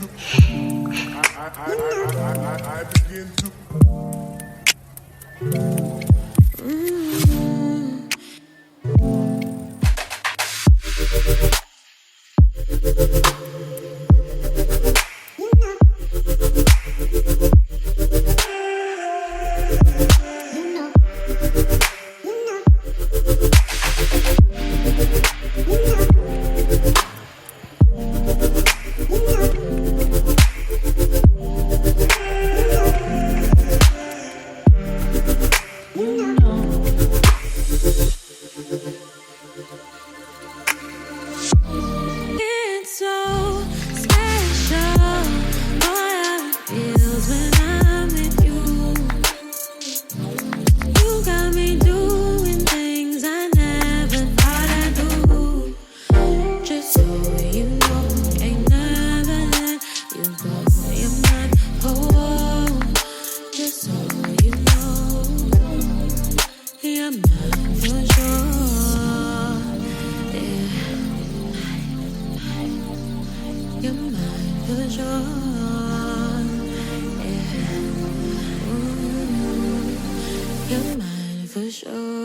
I begin to. It's so special, boy, how it feels when I'm with you. You got me doing things I never thought I'd do. Just so you know, ain't never let you go. You're mine, oh, just so you know, you're mine for sure. Yeah. You're mine for sure. Yeah. Ooh, you're mine for sure.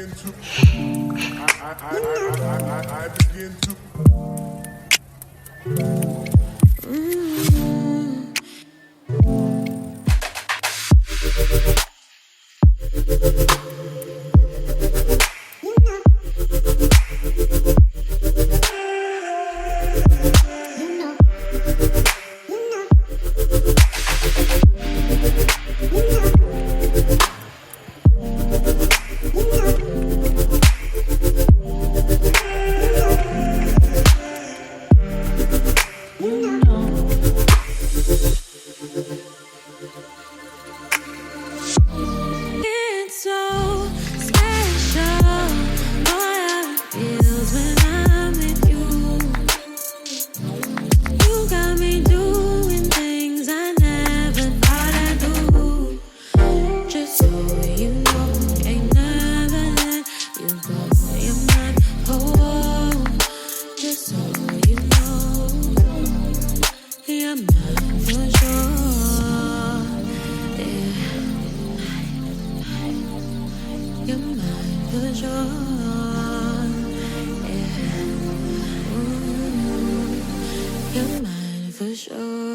begin to, I begin to. It's so special. Boy, how it feels when I'm with you. You got me doing things I never thought I'd do. Just so you know, ain't never let you go. You're mine, oh, just so you know, you're mine for sure. Yeah, you're mine for sure. Yeah, you're mine for sure.